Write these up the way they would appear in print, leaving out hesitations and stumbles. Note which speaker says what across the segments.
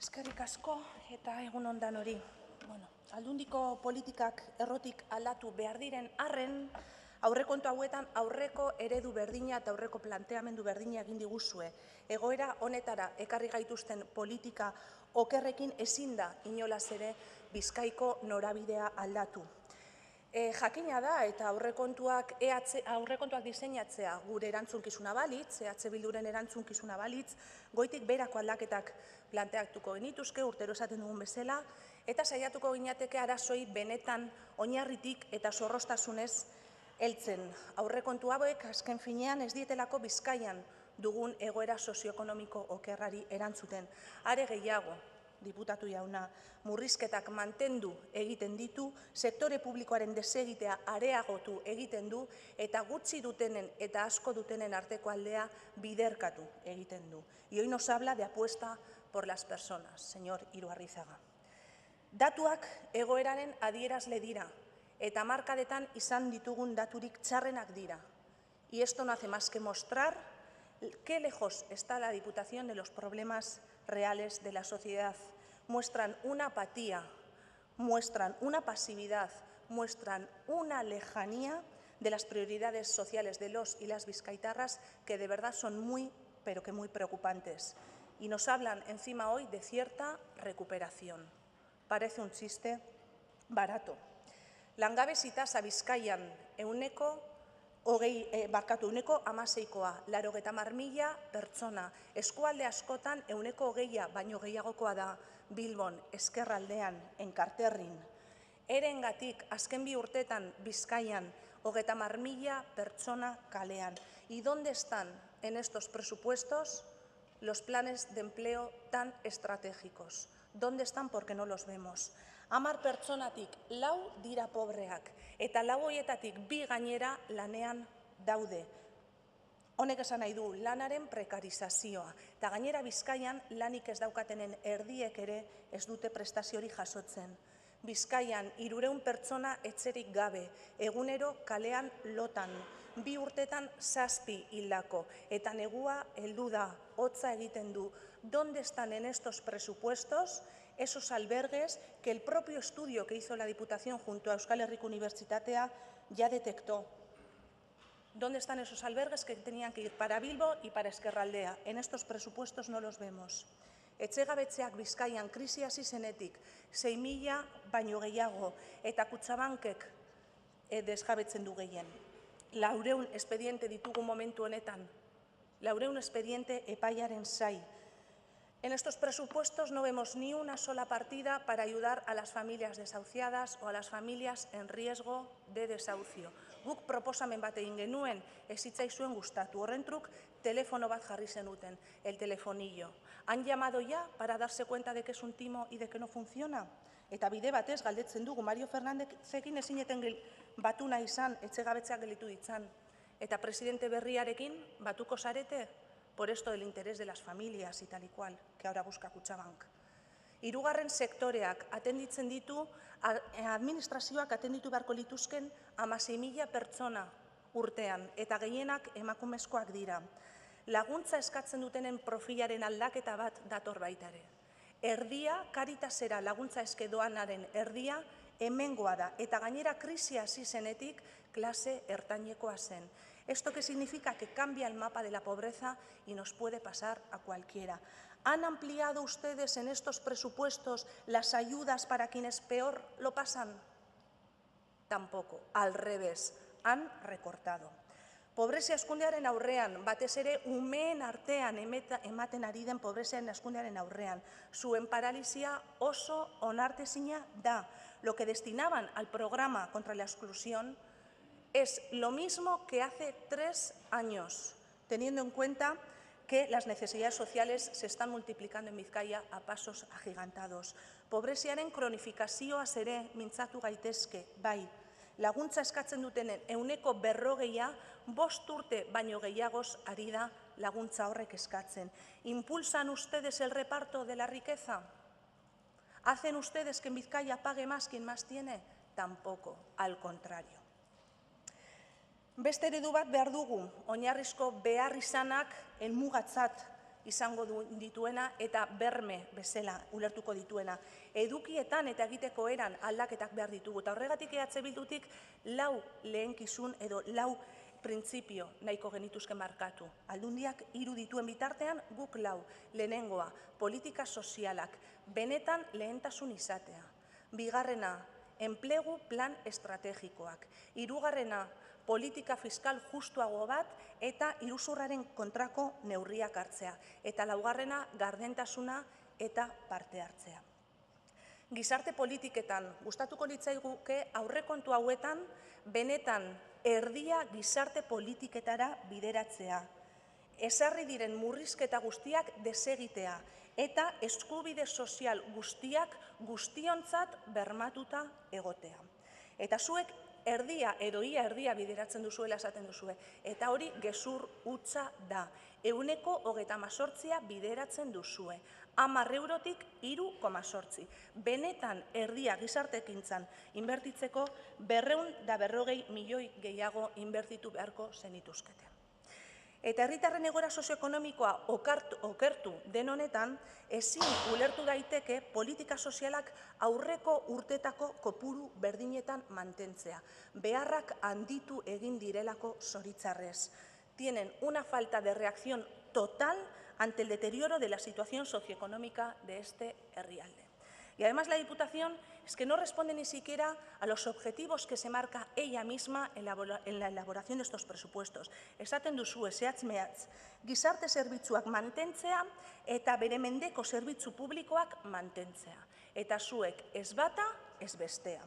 Speaker 1: Eskerrik asko eta egun on danori. Aldundiko politikak errotik aldatu behar diren arren, aurrekontu hauetan aurreko eredu berdina eta aurreko planteamendu berdina egin diguzue. Egoera honetara ekarri gaituzten politika okerrekin ezin da inolaz ere Bizkaiko norabidea aldatu. Jakina da eta aurrekontuak diseinatzea gure erantzunkizuna balitz, EH Bilduren erantzunkizuna balitz, goitik berako aldaketak planteatuko genituzke, urtero esaten dugun bezala, eta saiatuko ginateke arazoi benetan oinarritik eta zorroztasunez heltzen. Aurrekontu hauek azken finean ez dietelako Bizkaian dugun egoera sozioekonomiko okerrari erantzuten. Are gehiago, diputatu jauna, murrizketak mantendu egiten ditu, sektore publikoaren desegitea areagotu egiten du, eta gutxi dutenen eta asko dutenen arteko aldea biderkatu egiten du. Y hoy nos habla de apuesta por las personas, señor Iruarrizaga. Datuak egoeraren adierazle dira, eta hamarkadetan izan ditugun daturik txarrenak dira. Y esto no hace más que mostrar qué lejos está la Diputación de los problemas reales de la sociedad. Muestran una apatía, muestran una pasividad, muestran una lejanía de las prioridades sociales de los y las bizkaitarras que de verdad son muy, pero que muy preocupantes. Y nos hablan encima hoy de cierta recuperación. Parece un chiste barato. Langabezi tasa Bizkaian ehuneko 16koa, 80.000 pertsona. Eskualde askotan ehuneko 20 baino gehiagokoa da Bilbon, ezkerraldean, enkarterrin. Erengatik azken bi urtetan Bizkaian 30.000 pertsona kalean. ¿Y dónde están en estos presupuestos los planes de empleo tan estratégicos? ¿Dónde están? Porque no los vemos. 10 pertsonatik 4 dira pobreak, eta 4 horietatik 2 gainera lanean daude. Honek esan nahi du lanaren prekarizazioa, eta gainera Bizkaian lanik ez daukatenen erdiek ere ez dute prestaziorik jasotzen. Bizkaian 300 pertsona etxerik gabe, egunero kalean lotan, 2 urtetan 7 hildako, eta negua heldu da, hotza egiten du. ¿Dónde están en estos presupuestos esos albergues que el propio estudio que hizo la Diputación junto a Euskal Herriko Unibertsitatea ya detectó? ¿Dónde están esos albergues que tenían que ir para Bilbo y para Ezkerraldea? En estos presupuestos no los vemos. Etxegabetzeak Bizkaian krisi hasi zenetik 6.000 baino gehiago eta Kutxabankek desjabetzen du gehien. 400 expediente ditugu momentu honetan, 400 expediente epaiaren zai. En estos presupuestos no vemos ni una sola partida para ayudar a las familias desahuciadas o a las familias en riesgo de desahucio. Guk proposamen bat egin genuen, ez zitzaizuen gustatu. Horren truk, telefono bat jarri zenuten, el telefonillo. ¿Han llamado ya para darse cuenta de que es un timo y de que no funciona? Eta bide batez galdetzen dugu, Mario Fernandezekin ezineten batu nahi izan, etxegabetzeak gelitu ditzan. Eta presidente berriarekin batuko zarete? Por esto del interés de las familias y tal y cual, que ahora busca Kutxabank. Hirugarren sektoreak atenditzen ditu, administrazioak atenditu beharko lituzken 16.000 pertsona urtean, eta gehienak emakumezkoak dira. Laguntza eskatzen dutenen profilaren aldaketa bat dator baita ere. Erdia, Caritasera laguntza eske doanaren erdia, hemengoa da, eta gainera krisia hasi zenetik klase ertainekoa zen. ¿Esto qué significa? Que cambia el mapa de la pobreza y nos puede pasar a cualquiera. ¿Han ampliado ustedes en estos presupuestos las ayudas para quienes peor lo pasan? Tampoco, al revés, han recortado. Pobrezia askundearen aurrean, batez ere umeen artean ematen ari den pobreziaren askundearen aurrean, zuen paralisia oso onartezina da. Lo que destinaban al programa contra la exclusión es lo mismo que hace 3 años, teniendo en cuenta que las necesidades sociales se están multiplicando en Bizkaia a pasos agigantados. Pobreziaren kronifikazioaz ere mintzatu gaitezke, bai. Laguntza eskatzen dutenen ehuneko 40 5 urte baino gehiagoz ari da laguntza horrek eskatzen. ¿Impulsan ustedes el reparto de la riqueza? ¿Hacen ustedes que en Bizkaia pague más quien más tiene? Tampoco, al contrario. Beste eredu bat behar dugu, oinarrizko beharrizanak helmugatzat izango dituena eta berme bezala ulertuko dituena. Edukietan eta egiteko eran aldaketak behar ditugu. Eta horregatik EH Bildutik 4 lehenkizun edo 4 printzipio nahiko genituzke markatu. Aldundiak 3 dituen bitartean guk 4. Lehenengoa, politika sozialak, benetan lehentasun izatea. Bigarrena, enplegu plan estrategikoak. Hirugarrena, politika fiskal justuago bat eta iruzurraren kontrako neurriak hartzea. Eta laugarrena, gardentasuna eta parte hartzea. Gizarte politiketan, gustatuko litzaiguke aurrekontu hauetan, benetan erdia gizarte politiketara bideratzea. Ezarri diren murrizketa guztiak desegitea eta eskubide sozial guztiak guztiontzat bermatuta egotea. Eta zuek erdia edo ia erdia bideratzen duzuela esaten duzue. Eta hori gezur hutsa da. 138 bideratzen duzue. 10 eurotik 3,8. Benetan erdia gizartekintzan inbertitzeko 240 milioi gehiago inbertitu beharko zenituzkete. Eta herritarren egoera sozioekonomikoa okertu den honetan, ezin ulertu daiteke politika sozialak aurreko urtetako kopuru berdinetan mantentzea. Beharrak handitu egin direlako zoritxarrez. Tienen una falta de reacción total ante el deterioro de la situación socioeconómica de este herrialde. Y además la Diputación es que no responde ni siquiera a los objetivos que se marca ella misma en la elaboración de estos presupuestos. Esaten duzue, zehatz-mehatz, gizarte zerbitzuak mantentzea eta bere mendeko zerbitzu publikoak mantentzea. Eta zuek ez bata, ez bestea.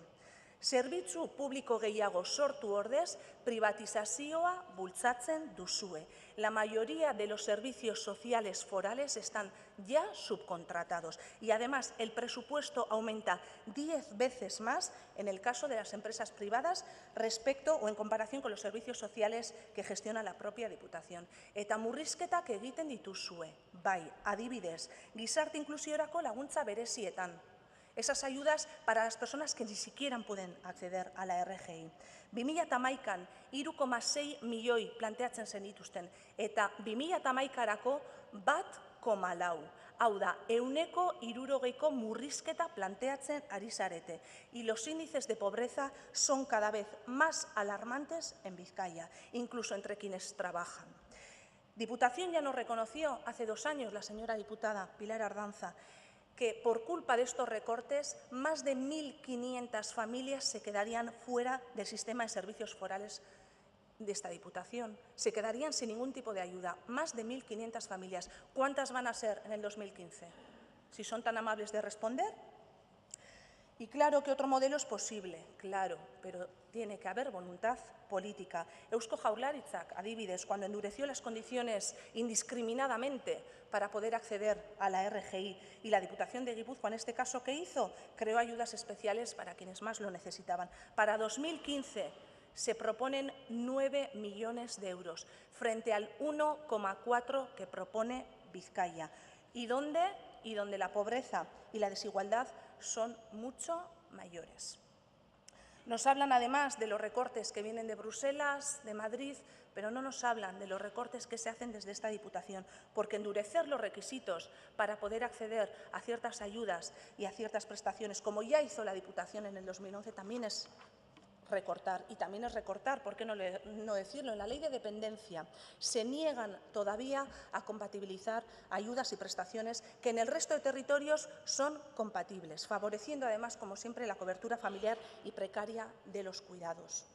Speaker 1: Zerbitzu publiko gehiago sortu ordez, privatizazioa bultzatzen duzue. La mayoría de los servicios sociales forales están ya subcontratados y además el presupuesto aumenta 10 veces más en el caso de las empresas privadas respecto o en comparación con los servicios sociales que gestiona la propia Diputación. Eta murrizketak egiten dituzue, bai, adibidez, gizarte inklusiorako laguntza berezietan. Esas ayudas para las personas que ni siquiera pueden acceder a la RGI. 2011an 3,6 milioi planteatzen zenituzten eta 2011arako 1,4. Hau da, 160ko murrizketa planteatzen ari zarete. Y los índices de pobreza son cada vez más alarmantes en Vizcaya, incluso entre quienes trabajan. Diputación ya nos reconoció hace 2 años la señora diputada Pilar Ardanza que por culpa de estos recortes, más de 1.500 familias se quedarían fuera del sistema de servicios forales de esta Diputación. Se quedarían sin ningún tipo de ayuda. Más de 1.500 familias. ¿Cuántas van a ser en el 2015? Si son tan amables de responder. Y claro que otro modelo es posible, claro, pero tiene que haber voluntad política. Eusko Jaurlaritzak, adibidez, cuando endureció las condiciones indiscriminadamente para poder acceder a la RGI y la Diputación de Guipúzcoa, en este caso, ¿qué hizo? Creó ayudas especiales para quienes más lo necesitaban. Para 2015 se proponen 9 millones de euros frente al 1,4 que propone Vizcaya. ¿Y dónde la pobreza y la desigualdad son mucho mayores? Nos hablan además de los recortes que vienen de Bruselas, de Madrid, pero no nos hablan de los recortes que se hacen desde esta Diputación, porque endurecer los requisitos para poder acceder a ciertas ayudas y a ciertas prestaciones, como ya hizo la Diputación en el 2011, también es recortar. Y también es recortar, ¿por qué no decirlo? En la ley de dependencia se niegan todavía a compatibilizar ayudas y prestaciones que en el resto de territorios son compatibles, favoreciendo además, como siempre, la cobertura familiar y precaria de los cuidados.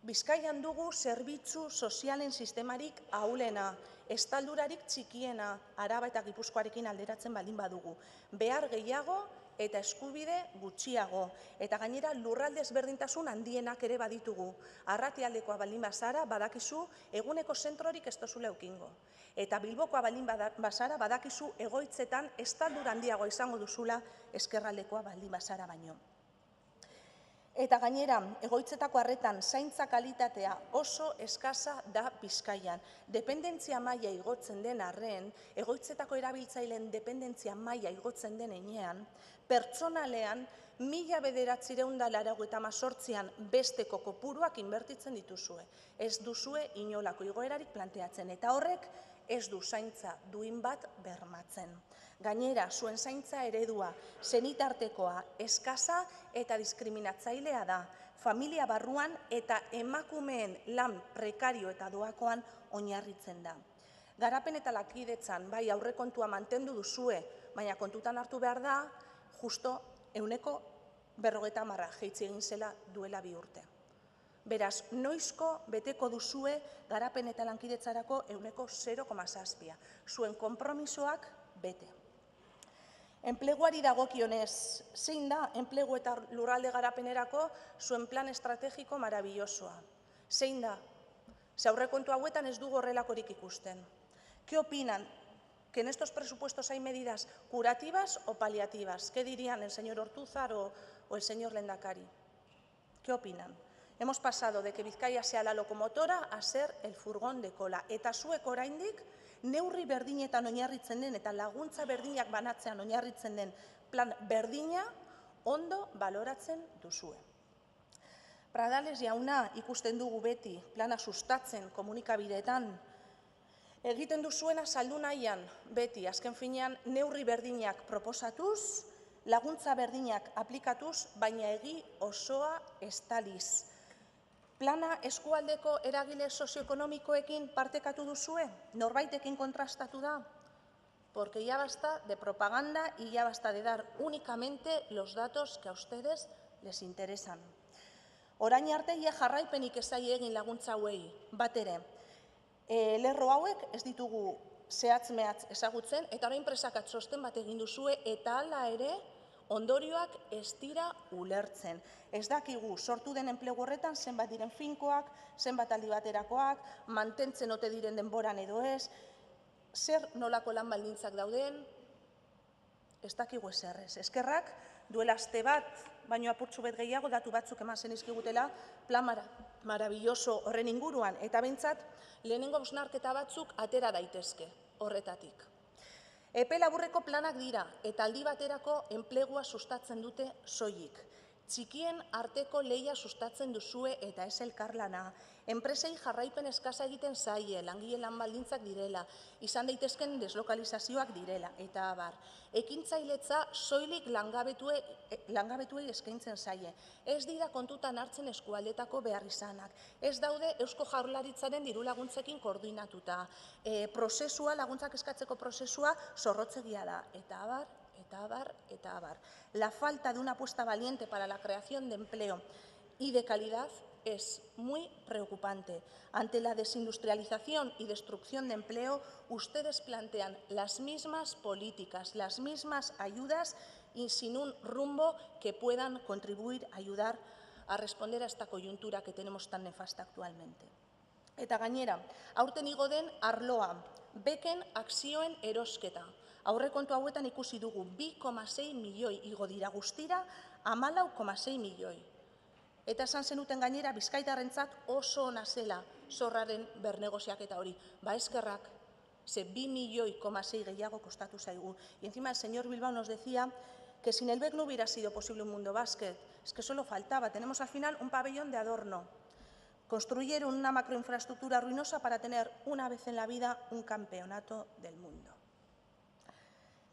Speaker 1: Bizkaian dugu zerbitzu sozialen sistemarik ahulena, estaldurarik txikiena, Araba eta Gipuzkoarekin alderatzen baldin badugu. Behar gehiago eta eskubide gutxiago. Eta gainera lurralde ezberdintasun handienak ere baditugu. Arratialdekoa baldin bazara, badakizu eguneko zentrorik ez dozula eukingo. Eta Bilbokoa baldin bazara, badakizu egoitzetan estaldura handiagoa izango duzula ezkerraldekoa baldin bazara baino. Eta gainera, egoitzetako arretan zaintza kalitatea oso eskasa da Bizkaian. Dependentzia maila igotzen den arren, egoitzetako erabiltzaileen dependentzia maila igotzen den enean, pertsonalean 1998an besteko kopuruak inbertitzen dituzue. Ez duzue inolako igoerarik planteatzen, eta horrek ez du zaintza duin bat bermatzen. Gainera, zuen zaintza eredua, senitartekoa, eskasa eta diskriminatzailea da, familia barruan eta emakumeen lan prekario eta doakoan oinarritzen da. Garapen eta lankidetzan, bai, aurrekontua mantendu duzue, baina kontutan hartu behar da, justo 50% jaitsi egin zela duela 2 urte. Beraz, noizko beteko duzue garapen eta lankidetzarako 0,7%. Zuen konpromisoak bete. Enpleguari dagokionez, zein da enplegu eta lurralde garapenerako zuen plan estrategiko marabillosoa? Zein da? Ze aurrekontu hauetan ez dugu horrelakorik ikusten. ¿Qué opinan? ¿Que en estos presupuestos hay medidas curativas o paliativas? ¿Qué dirían el señor Ortúzar o el señor Lehendakari? ¿Qué opinan? Hemos pasado de que Bizkaia sea la locomotora a ser el furgón de cola. Eta zuek oraindik neurri berdinetan oinarritzen den eta laguntza berdinak banatzean oinarritzen den plan berdina ondo baloratzen duzue. Pradales jauna ikusten dugu beti plana sustatzen komunikabideetan. Egiten duzuena saldu nahian beti, azken finean neurri berdinak proposatuz, laguntza berdinak aplikatuz, baina egi osoa estaliz. Plana eskualdeko eragile sozioekonomikoekin partekatu duzue? Norbaitekin kontrastatu da? Porque ya basta de propaganda y ya basta de dar únicamente los datos que a ustedes les interesan. Orain arte ia jarraipenik ez zaie egin laguntza hauei, bat ere. Lerro hauek ez ditugu zehatz-mehatz ezagutzen, eta orain presakat txosten bat egin duzue, eta hala ere ondorioak ez dira ulertzen. Ez dakigu sortu den enplegu horretan zenbat diren finkoak, zenbat aldi baterakoak, mantentzen ote diren denboran edo ez, zer nolako lan baldintzak dauden, ez dakigu ezerrez. Eskerrak duela aste bat, baino apurtxu bet gehiago, datu batzuk eman zenizkigutela plan marabilloso horren inguruan, eta behintzat lehenengo hausnarketa batzuk atera daitezke horretatik. Epe laburreko planak dira eta aldi baterako enplegua sustatzen dute soilik. Txikien arteko lehia sustatzen duzue eta ez elkarlana. Enpresei jarraipen eskasa egiten zaie, langile lan baldintzak direla, izan daitezken deslokalizazioak direla, eta abar. Ekintzailetza soilik langabetuei eskaintzen zaie. Ez dira kontutan hartzen eskualdetako behar izanak. Ez daude Eusko Jaurlaritzaren diru laguntzekin koordinatuta. Laguntzak eskatzeko prozesua zorrotzegia da, eta abar, eta abar, eta abar. La falta de una apuesta valiente para la creación de empleo y de calidad es muy preocupante. Ante la desindustrialización y destrucción de empleo, ustedes plantean las mismas políticas, las mismas ayudas y sin un rumbo que puedan contribuir a ayudar a responder a esta coyuntura que tenemos tan nefasta actualmente. Eta gainera, aurten igo den arloa, beken akzioen erosketa. Aurrekontu hauetan ikusi dugu 2,6 milioi igo dira guztira, 14,6 milioi. Eta esan zenuten gainera bizkaitarrentzat oso ona zela zorraren bernegoziaketa hori. Ba eskerrak, ze 2,6 milioi gehiago kostatu zaigu. Y encima el señor Bilbao nos decía que sin el BEC no hubiera sido posible un mundo básquet. Es que solo faltaba. Tenemos al final un pabellón de adorno. Construyeron una macroinfraestructura ruinosa para tener una vez en la vida un campeonato del mundo.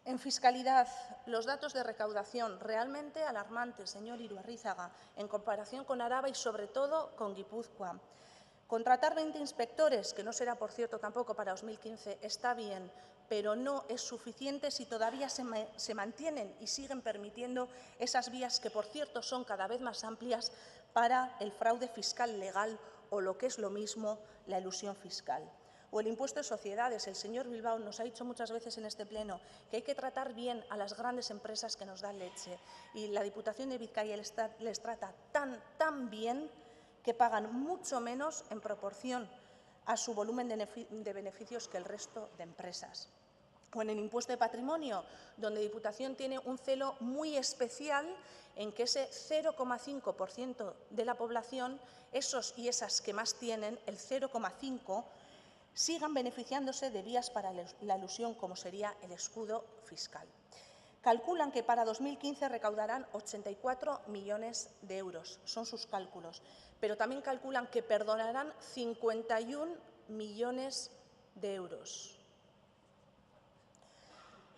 Speaker 1: En fiscalidad, los datos de recaudación realmente alarmantes, señor Iruarrizaga, en comparación con Araba y sobre todo con Guipúzcoa. Contratar 20 inspectores, que no será, por cierto, tampoco para 2015, está bien, pero no es suficiente si todavía se mantienen y siguen permitiendo esas vías que, por cierto, son cada vez más amplias para el fraude fiscal legal o, lo que es lo mismo, la elusión fiscal. O el impuesto de sociedades. El señor Bilbao nos ha dicho muchas veces en este pleno que hay que tratar bien a las grandes empresas que nos dan leche. Y la Diputación de Bizkaia les trata tan bien que pagan mucho menos en proporción a su volumen de beneficios que el resto de empresas. O en el impuesto de patrimonio, donde Diputación tiene un celo muy especial en que ese 0,5% de la población, esos y esas que más tienen, el 0,5%, sigan beneficiándose de vías para la elusión, como sería el escudo fiscal. Calculan que para 2015 recaudarán 84 millones de euros, son sus cálculos, pero también calculan que perdonarán 51 millones de euros.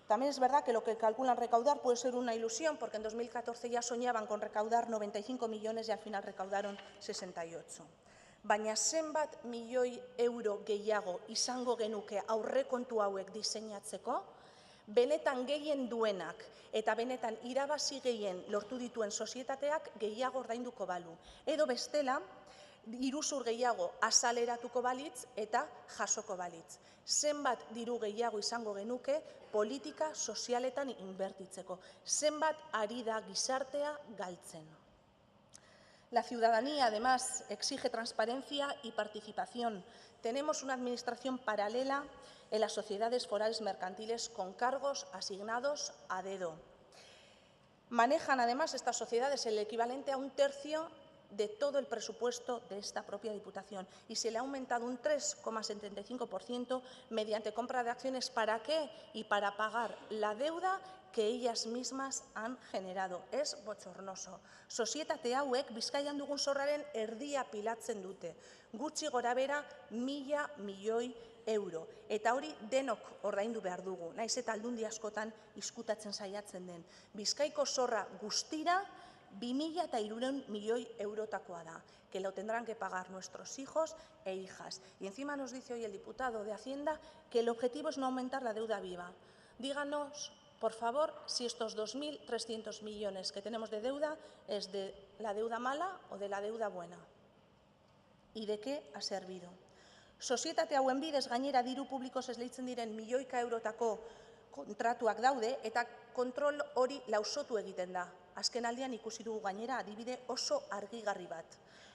Speaker 1: También es verdad que lo que calculan recaudar puede ser una ilusión, porque en 2014 ya soñaban con recaudar 95 millones y al final recaudaron 68. Baina zenbat milioi euro gehiago izango genuke aurrekontu hauek diseinatzeko, benetan gehien duenak eta benetan irabazi gehien lortu dituen sozietateak gehiago ordainduko balu. Edo bestela, iruzur gehiago azaleratuko balitz eta jasoko balitz. Zenbat diru gehiago izango genuke politika sozialetan inbertitzeko. Zenbat ari da gizartea galtzen. La ciudadanía, además, exige transparencia y participación. Tenemos una administración paralela en las sociedades forales mercantiles con cargos asignados a dedo. Manejan, además, estas sociedades el equivalente a 1/3 de todo el presupuesto de esta propia Diputación y se le ha aumentado un 3,75% mediante compra de acciones. ¿Para qué? Y para pagar la deuda que ellas mismas han generado. Es bochornoso. Sozietate hauek Bizkaian dugun zorraren erdia pilatzen dute. Gutxi gorabehera 1000 milioi euro. Eta hori denok ordaindu behar dugu, naiz eta aldundi askotan izkutatzen saiatzen den. Bizkaiko zorra guztira 2300 milioi eurotakoa da, que lo tendrán que pagar nuestros hijos e hijas. Y encima nos dice hoy el diputado de Hacienda que el objetivo es no aumentar la deuda viva. Díganos, por favor, si estos 2.300 millones que tenemos de deuda es de la deuda mala o de la deuda buena. ¿Y de qué ha servido? Sozietate hauen bidez gainera diru publikoz esleitzen diren milioika eurotako kontratuak daude eta kontrol hori lausotu egiten da. Azken aldian ikusi dugu gainera adibide oso argigarri bat.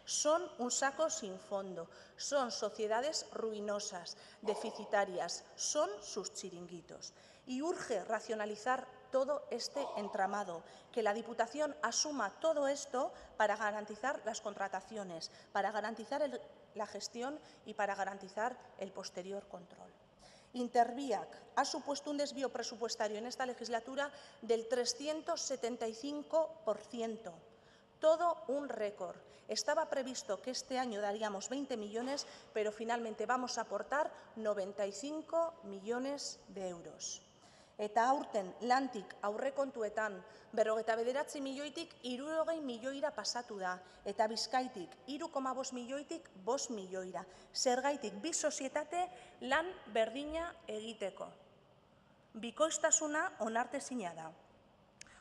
Speaker 1: Son un saco sin fondo, son sociedades ruinosas, deficitarias, son sus chiringuitos. Y urge racionalizar todo este entramado, que la Diputación asuma todo esto para garantizar las contrataciones, para garantizar la gestión y para garantizar el posterior control. Interbiak ha supuesto un desvío presupuestario en esta legislatura del 375%. Todo un récord. Estaba previsto que este año daríamos 20 millones, pero finalmente vamos a aportar 95 millones de euros. Eta aurten lantik aurrekontuetan 59 milioitik 60 milioira pasatu da, eta Bizkaitik 3,5 milioitik 5 milioira. Zergaitik bi sozietate lan berdina egiteko. Bikoiztasuna onartezina da.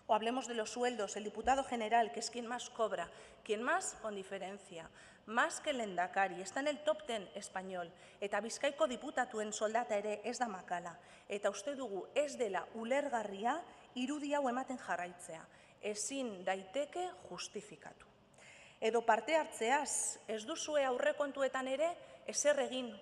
Speaker 1: O hablemos de los sueldos, el diputado general, que es quien más cobra, quien más con diferencia, más que el lehendakari, está en el top 10 español, eta Bizkaiko diputatuen soldata ere ez da makala, eta uste dugu ez dela ulergarria irudi hau ematen jarraitzea, ezin daiteke justifikatu. Edo parte hartzeaz, ez duzue aurrekontuetan ere ezer egin,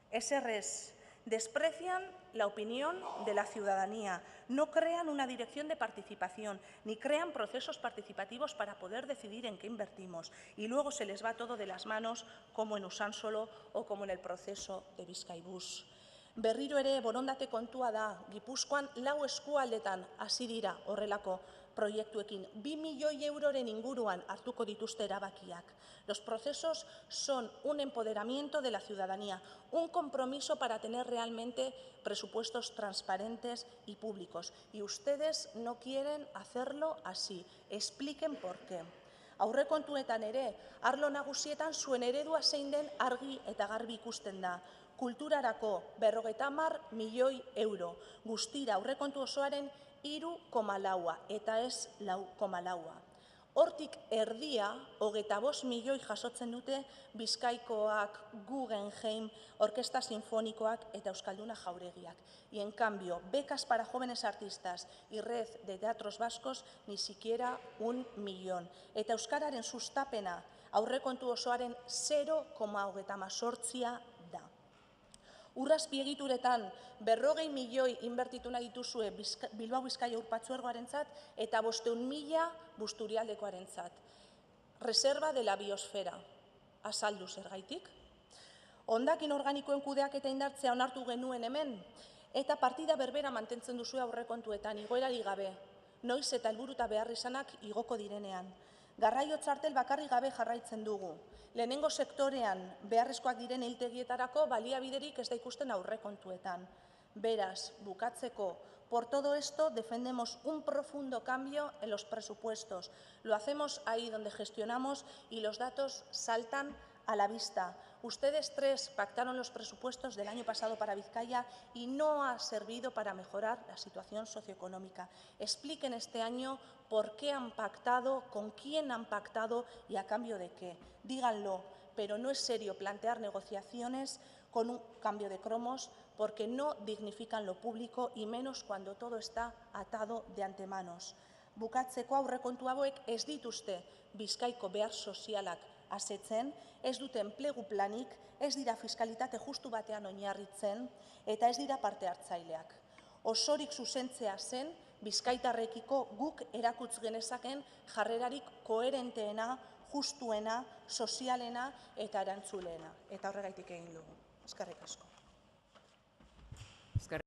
Speaker 1: ezer ez. Desprecian la opinión de la ciudadanía, no crean una dirección de participación, ni crean procesos participativos para poder decidir en qué invertimos. Y luego se les va todo de las manos, como en Usánsolo o como en el proceso de Bizkaibus. Berriro ere borondate kontua da, Gipuzkoan 4 eskualdetan hasi dira horrelako proiektuekin, 2 milioi euroren inguruan hartuko dituzte erabakiak. Los procesos son un empoderamiento de la ciudadanía, un compromiso para tener realmente presupuestos transparentes y públicos. Y ustedes no quieren hacerlo así. Expliquen por qué. Aurrekontuetan ere, arlo nagusietan zuen eredua zein den argi eta garbi ikusten da. Kulturarako 50 milioi euro, guztira aurrekontu osoaren 3,4 eta ez 4,4. Hortik erdia, 25 milioi jasotzen dute Bizkaikoak, Guggenheim, Orkesta Sinfonikoak eta Euskalduna Jauregiak. Y en cambio, becas para jóvenes artistas y red de teatros vascos, ni siquiera 1 millón. Eta euskararen sustapena aurrekontu osoaren 0,18 da. Urrazpiegituretan 40 milioi inbertitu nahi dituzue Bilbao Bizkaia Urpatzuergoarentzat eta 500.000 Busturialdekoarentzat. Reserva de la biosfera. Azaldu zergaitik. Hondakin organikoen kudeaketa indartzea onartu genuen hemen, eta partida berbera mantentzen duzue aurrekontuetan, igoerari gabe. Noiz eta helburu eta beharrizanak igoko direnean. Garraio txartel bakarrik gabe jarraitzen dugu. Lehenengo sektorean beharrezkoak diren hiltegietarako baliabiderik ez da ikusten aurrekontuetan. Beraz, bukatzeko, por todo esto defendemos un profundo cambio en los presupuestos. Lo hacemos ahí donde gestionamos y los datos saltan a la vista. Ustedes tres pactaron los presupuestos del año pasado para Vizcaya y no ha servido para mejorar la situación socioeconómica. Expliquen este año por qué han pactado, con quién han pactado y a cambio de qué. Díganlo, pero no es serio plantear negociaciones con un cambio de cromos porque no dignifican lo público y menos cuando todo está atado de antemanos. Bukatzeko aurrekontu hauek ez dituzte Bizkaiko behar sozialak asetzen, ez dute enplegu planik, ez dira fiskalitate justu batean oinarritzen eta ez dira parte hartzaileak. Osorik zuzentzea zen bizkaitarrekiko guk erakutz genezaken jarrerarik koherenteena, justuena, sozialena eta erantzulena. Eta horregaitik egin dugu. Eskerrik asko.